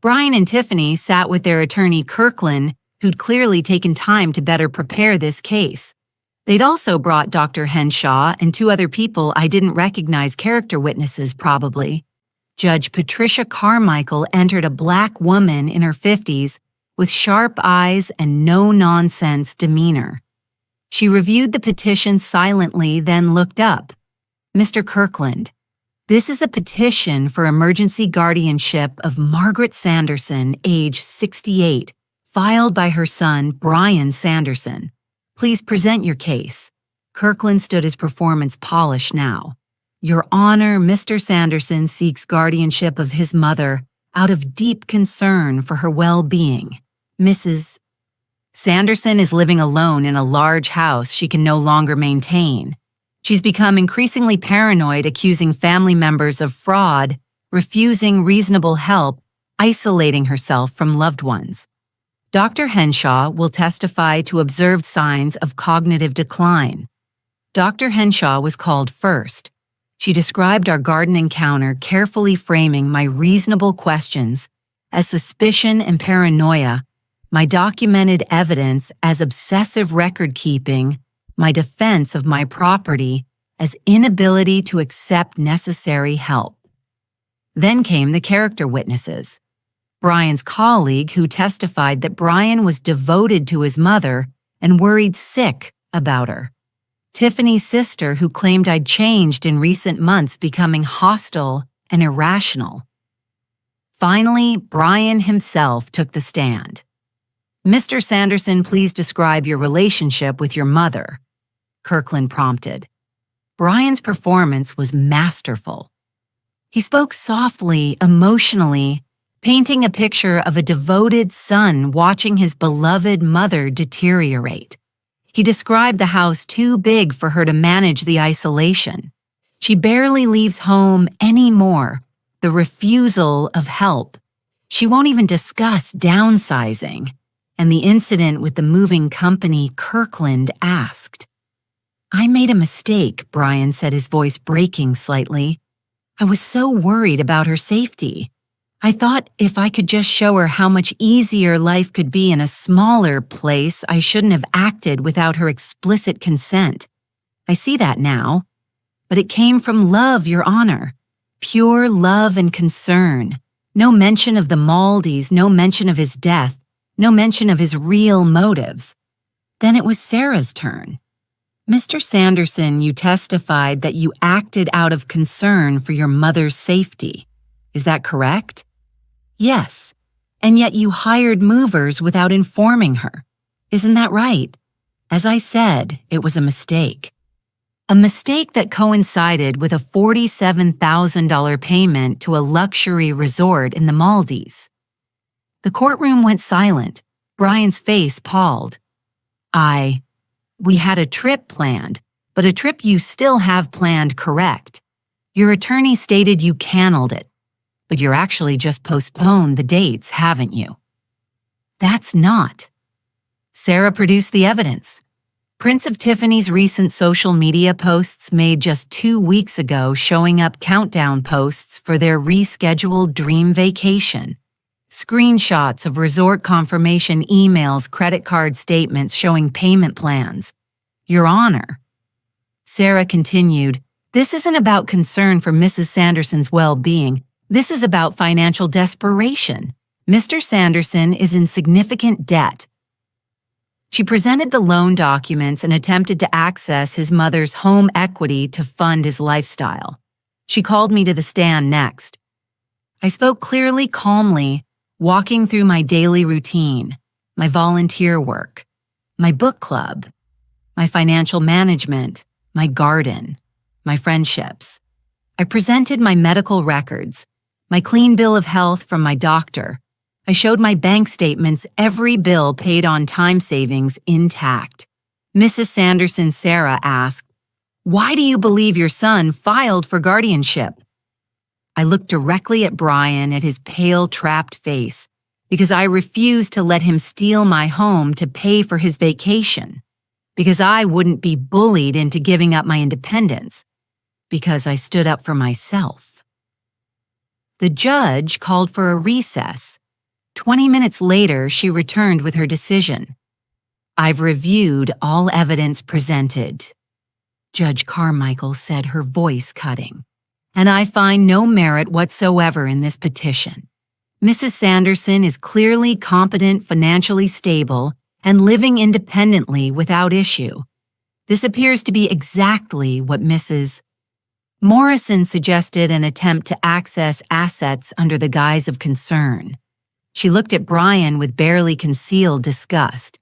Brian and Tiffany sat with their attorney Kirkland, who'd clearly taken time to better prepare this case. They'd also brought Dr. Henshaw and 2 other people I didn't recognize, character witnesses probably. Judge Patricia Carmichael entered a Black woman in her 50s with sharp eyes and no-nonsense demeanor. She reviewed the petition silently, then looked up. "Mr. Kirkland, this is a petition for emergency guardianship of Margaret Sanderson, age 68, filed by her son, Brian Sanderson. Please present your case." Kirkland stood his performance polished now. "Your Honor, Mr. Sanderson seeks guardianship of his mother out of deep concern for her well-being. Mrs. Sanderson is living alone in a large house she can no longer maintain. She's become increasingly paranoid, accusing family members of fraud, refusing reasonable help, isolating herself from loved ones. Dr. Henshaw will testify to observed signs of cognitive decline." Dr. Henshaw was called first. She described our garden encounter, carefully framing my reasonable questions as suspicion and paranoia, my documented evidence as obsessive record-keeping, my defense of my property as inability to accept necessary help. Then came the character witnesses. Brian's colleague, who testified that Brian was devoted to his mother and worried sick about her. Tiffany's sister, who claimed I'd changed in recent months, becoming hostile and irrational. Finally, Brian himself took the stand. "Mr. Sanderson, please describe your relationship with your mother," Kirkland prompted. Brian's performance was masterful. He spoke softly, emotionally, painting a picture of a devoted son watching his beloved mother deteriorate. He described the house too big for her to manage the isolation. She barely leaves home anymore, the refusal of help. She won't even discuss downsizing. And the incident with the moving company, Kirkland asked. "I made a mistake," Brian said, his voice breaking slightly. "I was so worried about her safety. I thought if I could just show her how much easier life could be in a smaller place, I shouldn't have acted without her explicit consent. I see that now. But it came from love, Your Honor. Pure love and concern. No mention of the Maldies, no mention of his death, no mention of his real motives." Then it was Sarah's turn. "Mr. Sanderson, you testified that you acted out of concern for your mother's safety. Is that correct?" "Yes, and yet you hired movers without informing her. Isn't that right?" "As I said, it was a mistake." a mistake that coincided with a $47,000 payment to a luxury resort in the Maldives. The courtroom went silent. Brian's face palled. We had a trip planned, but a trip you still have planned, correct. Your attorney stated you canceled it, but you're actually just postponed the dates, haven't you? That's not. Sarah produced the evidence. Prints of Tiffany's recent social media posts made just 2 weeks ago showing up countdown posts for their rescheduled dream vacation. Screenshots of resort confirmation emails, credit card statements showing payment plans. Your Honor. Sarah continued, this isn't about concern for Mrs. Sanderson's well-being. This is about financial desperation. Mr. Sanderson is in significant debt. She presented the loan documents and attempted to access his mother's home equity to fund his lifestyle. She called me to the stand next. I spoke clearly, calmly, walking through my daily routine, my volunteer work, my book club, my financial management, my garden, my friendships. I presented my medical records, my clean bill of health from my doctor. I showed my bank statements, every bill paid on time savings intact. Mrs. Sanderson Sarah asked, why do you believe your son filed for guardianship? I looked directly at Brian, at his pale, trapped face, because I refused to let him steal my home to pay for his vacation, because I wouldn't be bullied into giving up my independence, because I stood up for myself. The judge called for a recess. 20 minutes later, she returned with her decision. I've reviewed all evidence presented, Judge Carmichael said, her voice cutting, and I find no merit whatsoever in this petition. Mrs. Sanderson is clearly competent, financially stable, and living independently without issue. This appears to be exactly what Mrs. Morrison suggested, an attempt to access assets under the guise of concern. She looked at Brian with barely concealed disgust.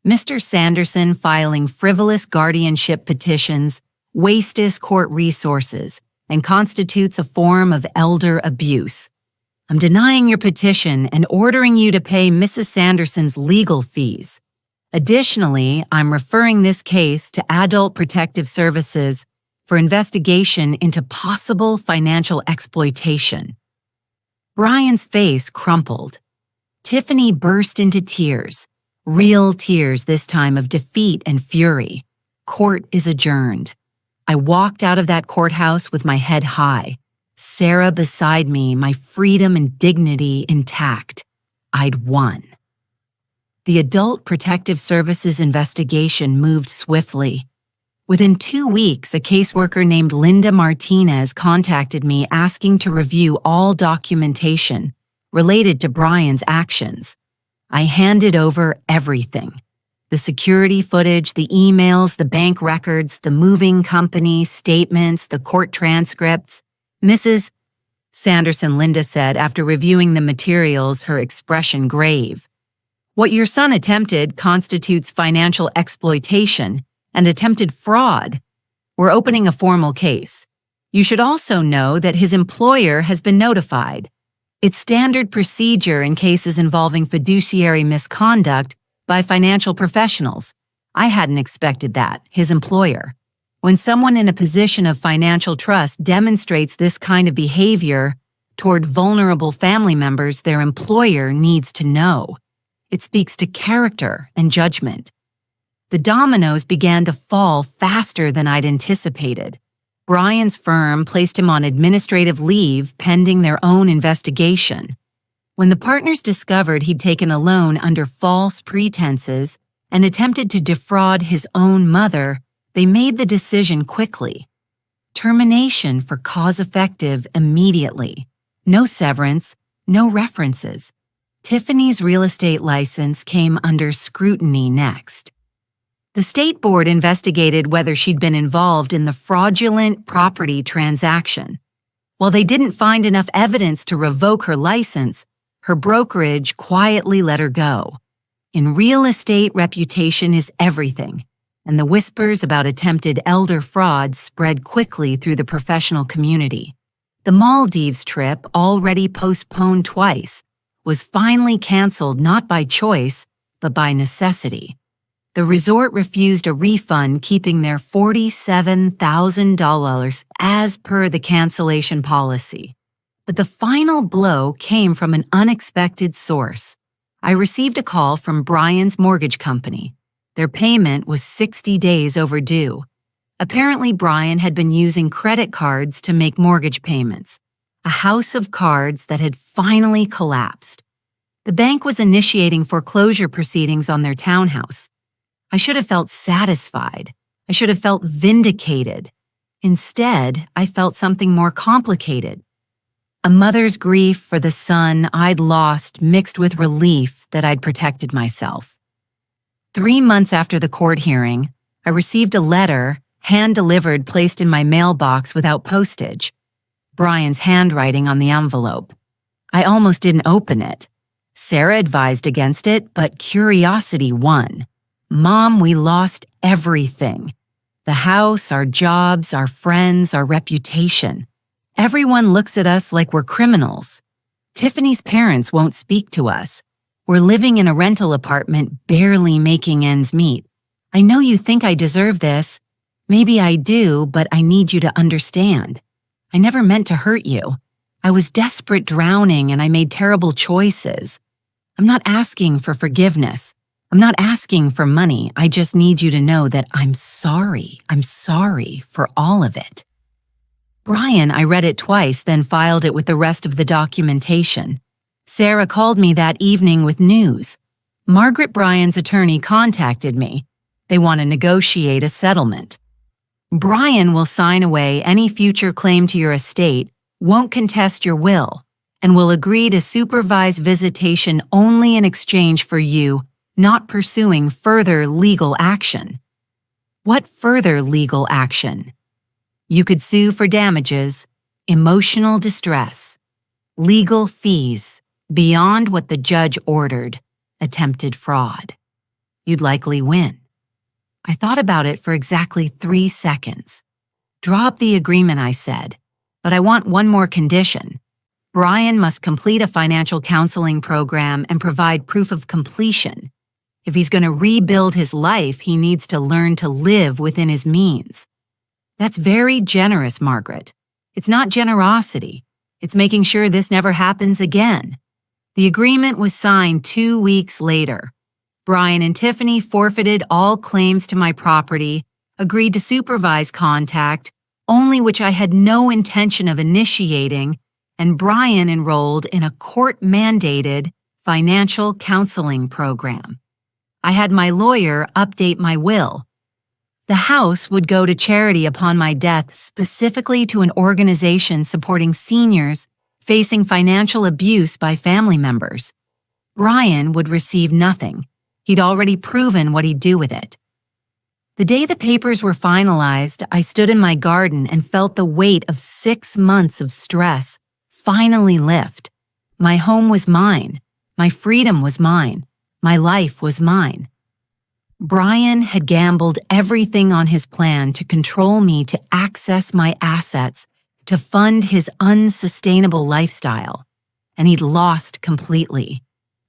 Mr. Sanderson filing frivolous guardianship petitions wastes court resources and constitutes a form of elder abuse. I'm denying your petition and ordering you to pay Mrs. Sanderson's legal fees. Additionally, I'm referring this case to Adult Protective Services for investigation into possible financial exploitation. Brian's face crumpled. Tiffany burst into tears, real tears this time of defeat and fury. Court is adjourned. I walked out of that courthouse with my head high, Sarah beside me, my freedom and dignity intact. I'd won. The Adult Protective Services investigation moved swiftly. Within 2 weeks, a caseworker named Linda Martinez contacted me asking to review all documentation related to Brian's actions. I handed over everything. The security footage, the emails, the bank records, the moving company statements, the court transcripts. Mrs. Sanderson, Linda said after reviewing the materials, her expression grave. What your son attempted constitutes financial exploitation and attempted fraud. We're opening a formal case. You should also know that his employer has been notified. It's standard procedure in cases involving fiduciary misconduct by financial professionals. I hadn't expected that, his employer. When someone in a position of financial trust demonstrates this kind of behavior toward vulnerable family members, their employer needs to know. It speaks to character and judgment. The dominoes began to fall faster than I'd anticipated. Brian's firm placed him on administrative leave pending their own investigation. When the partners discovered he'd taken a loan under false pretenses and attempted to defraud his own mother, they made the decision quickly. Termination for cause effective immediately. No severance, no references. Tiffany's real estate license came under scrutiny next. The state board investigated whether she'd been involved in the fraudulent property transaction. While they didn't find enough evidence to revoke her license, her brokerage quietly let her go. In real estate, reputation is everything, and the whispers about attempted elder fraud spread quickly through the professional community. The Maldives trip, already postponed twice, was finally canceled not by choice, but by necessity. The resort refused a refund, keeping their $47,000 as per the cancellation policy. But the final blow came from an unexpected source. I received a call from Brian's mortgage company. Their payment was 60 days overdue. Apparently, Brian had been using credit cards to make mortgage payments, a house of cards that had finally collapsed. The bank was initiating foreclosure proceedings on their townhouse. I should have felt satisfied. I should have felt vindicated. Instead, I felt something more complicated. A mother's grief for the son I'd lost mixed with relief that I'd protected myself. 3 months after the court hearing, I received a letter, hand-delivered, placed in my mailbox without postage. Brian's handwriting on the envelope. I almost didn't open it. Sarah advised against it, but curiosity won. Mom, we lost everything. The house, our jobs, our friends, our reputation. Everyone looks at us like we're criminals. Tiffany's parents won't speak to us. We're living in a rental apartment, barely making ends meet. I know you think I deserve this. Maybe I do, but I need you to understand. I never meant to hurt you. I was desperate, drowning, and I made terrible choices. I'm not asking for forgiveness. I'm not asking for money. I just need you to know that I'm sorry. I'm sorry for all of it. Brian, I read it twice, then filed it with the rest of the documentation. Sarah called me that evening with news. Margaret Brian's attorney contacted me. They want to negotiate a settlement. Brian will sign away any future claim to your estate, won't contest your will, and will agree to supervise visitation only in exchange for you not pursuing further legal action. What further legal action? You could sue for damages, emotional distress, legal fees, beyond what the judge ordered, attempted fraud. You'd likely win. I thought about it for exactly 3 seconds. Draw up the agreement, I said, but I want one more condition. Brian must complete a financial counseling program and provide proof of completion. If he's going to rebuild his life, he needs to learn to live within his means. That's very generous, Margaret. It's not generosity. It's making sure this never happens again. The agreement was signed 2 weeks later. Brian and Tiffany forfeited all claims to my property, agreed to supervise contact, only which I had no intention of initiating, and Brian enrolled in a court-mandated financial counseling program. I had my lawyer update my will. The house would go to charity upon my death, specifically to an organization supporting seniors facing financial abuse by family members. Brian would receive nothing. He'd already proven what he'd do with it. The day the papers were finalized, I stood in my garden and felt the weight of 6 months of stress finally lift. My home was mine. My freedom was mine. My life was mine. Brian had gambled everything on his plan to control me, to access my assets, to fund his unsustainable lifestyle, and he'd lost completely.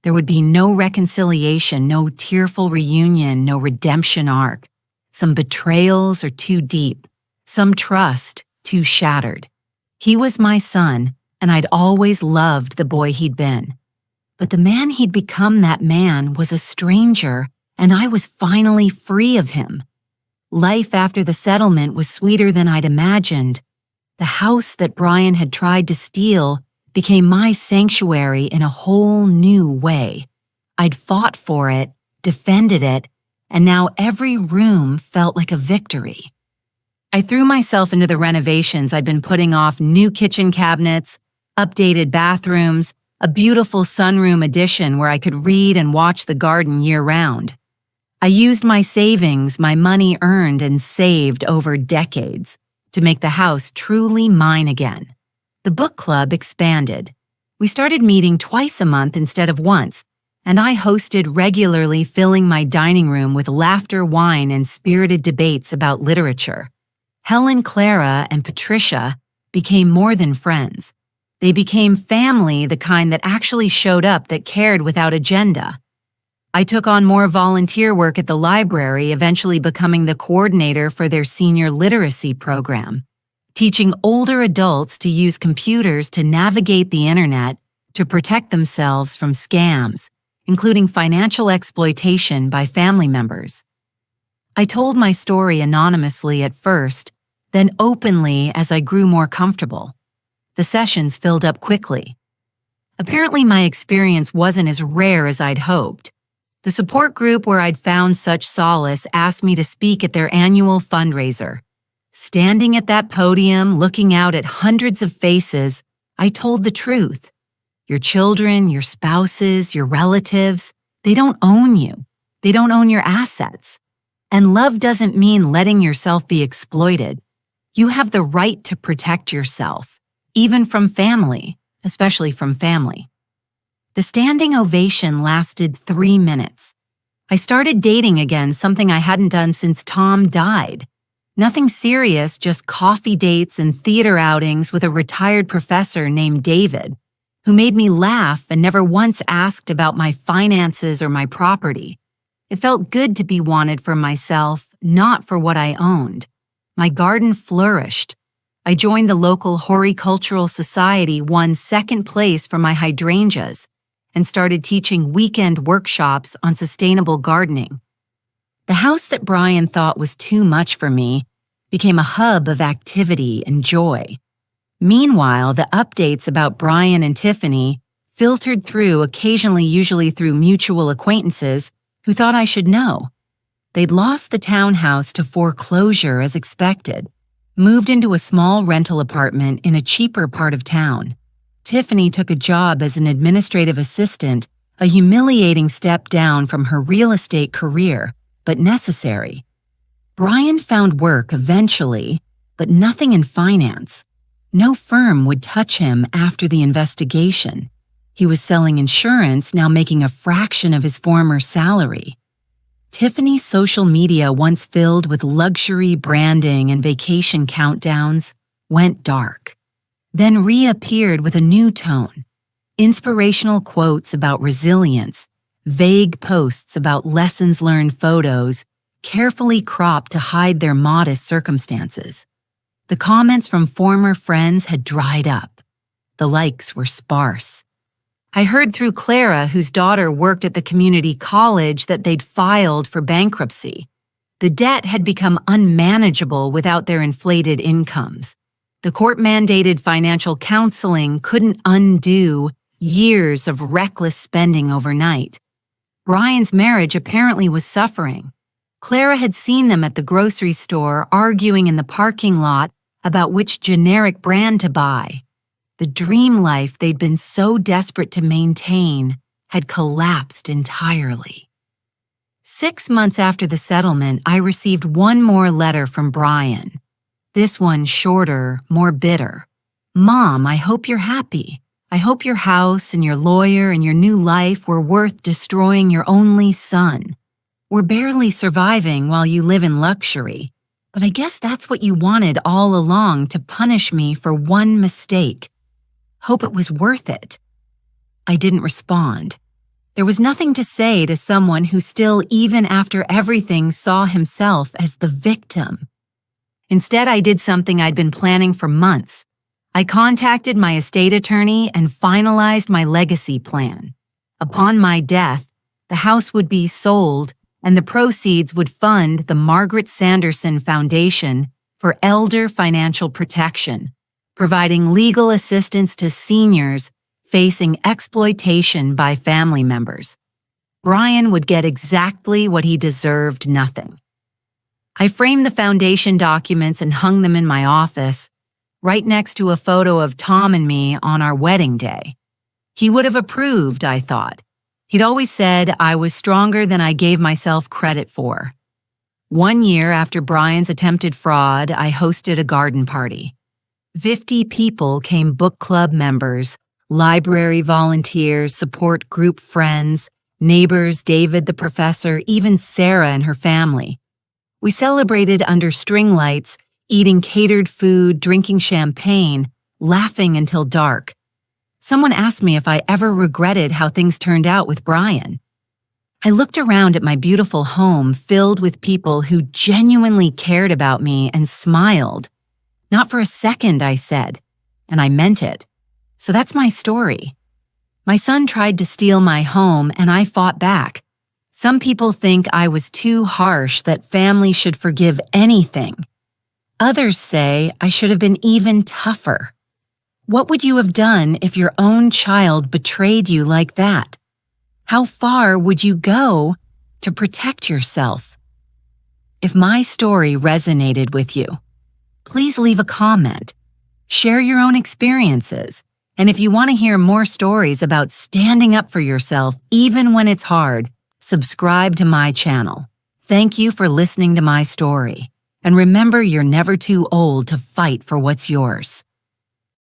There would be no reconciliation, no tearful reunion, no redemption arc. Some betrayals are too deep, some trust too shattered. He was my son, and I'd always loved the boy he'd been. But the man he'd become, that man, was a stranger, and I was finally free of him. Life after the settlement was sweeter than I'd imagined. The house that Brian had tried to steal became my sanctuary in a whole new way. I'd fought for it, defended it, and now every room felt like a victory. I threw myself into the renovations I'd been putting off: new kitchen cabinets, updated bathrooms, a beautiful sunroom addition where I could read and watch the garden year-round. I used my savings, my money earned and saved over decades, to make the house truly mine again. The book club expanded. We started meeting twice a month instead of once, and I hosted regularly, filling my dining room with laughter, wine, and spirited debates about literature. Helen, Clara, and Patricia became more than friends. They became family, the kind that actually showed up, that cared without agenda. I took on more volunteer work at the library, eventually becoming the coordinator for their senior literacy program, teaching older adults to use computers to navigate the internet to protect themselves from scams, including financial exploitation by family members. I told my story anonymously at first, then openly as I grew more comfortable. The sessions filled up quickly. Apparently, my experience wasn't as rare as I'd hoped. The support group where I'd found such solace asked me to speak at their annual fundraiser. Standing at that podium, looking out at hundreds of faces, I told the truth. Your children, your spouses, your relatives, they don't own you. They don't own your assets. And love doesn't mean letting yourself be exploited. You have the right to protect yourself, even from family, especially from family. The standing ovation lasted 3 minutes. I started dating again, something I hadn't done since Tom died. Nothing serious, just coffee dates and theater outings with a retired professor named David, who made me laugh and never once asked about my finances or my property. It felt good to be wanted for myself, not for what I owned. My garden flourished. I joined the local horticultural society, won second place for my hydrangeas, and started teaching weekend workshops on sustainable gardening. The house that Brian thought was too much for me became a hub of activity and joy. Meanwhile, the updates about Brian and Tiffany filtered through occasionally, usually through mutual acquaintances who thought I should know. They'd lost the townhouse to foreclosure as expected, moved into a small rental apartment in a cheaper part of town. Tiffany took a job as an administrative assistant, a humiliating step down from her real estate career, but necessary. Brian found work eventually, but nothing in finance. No firm would touch him after the investigation. He was selling insurance, now making a fraction of his former salary. Tiffany's social media, once filled with luxury branding and vacation countdowns, went dark. Then reappeared with a new tone. Inspirational quotes about resilience, vague posts about lessons learned photos, carefully cropped to hide their modest circumstances. The comments from former friends had dried up. The likes were sparse. I heard through Clara, whose daughter worked at the community college, that they'd filed for bankruptcy. The debt had become unmanageable without their inflated incomes. The court-mandated financial counseling couldn't undo years of reckless spending overnight. Brian's marriage apparently was suffering. Clara had seen them at the grocery store arguing in the parking lot about which generic brand to buy. The dream life they'd been so desperate to maintain had collapsed entirely. 6 months after the settlement, I received one more letter from Brian. This one shorter, more bitter. Mom, I hope you're happy. I hope your house and your lawyer and your new life were worth destroying your only son. We're barely surviving while you live in luxury, but I guess that's what you wanted all along, to punish me for one mistake. Hope it was worth it. I didn't respond. There was nothing to say to someone who still, even after everything, saw himself as the victim. Instead, I did something I'd been planning for months. I contacted my estate attorney and finalized my legacy plan. Upon my death, the house would be sold and the proceeds would fund the Margaret Sanderson Foundation for Elder Financial Protection, providing legal assistance to seniors facing exploitation by family members. Brian would get exactly what he deserved: nothing. I framed the foundation documents and hung them in my office, right next to a photo of Tom and me on our wedding day. He would have approved, I thought. He'd always said I was stronger than I gave myself credit for. 1 year after Brian's attempted fraud, I hosted a garden party. 50 people came: book club members, library volunteers, support group friends, Neighbors, David the professor, even Sarah and her family. We celebrated under string lights, eating catered food, drinking champagne, laughing until dark. Someone asked me if I ever regretted how things turned out with Brian. I looked around at my beautiful home filled with people who genuinely cared about me and smiled. Not for a second, I said, and I meant it. So that's my story. My son tried to steal my home and I fought back. Some people think I was too harsh, that families should forgive anything. Others say I should have been even tougher. What would you have done if your own child betrayed you like that? How far would you go to protect yourself? If my story resonated with you, please leave a comment. Share your own experiences. And if you want to hear more stories about standing up for yourself, even when it's hard, subscribe to my channel. Thank you for listening to my story. And remember, you're never too old to fight for what's yours.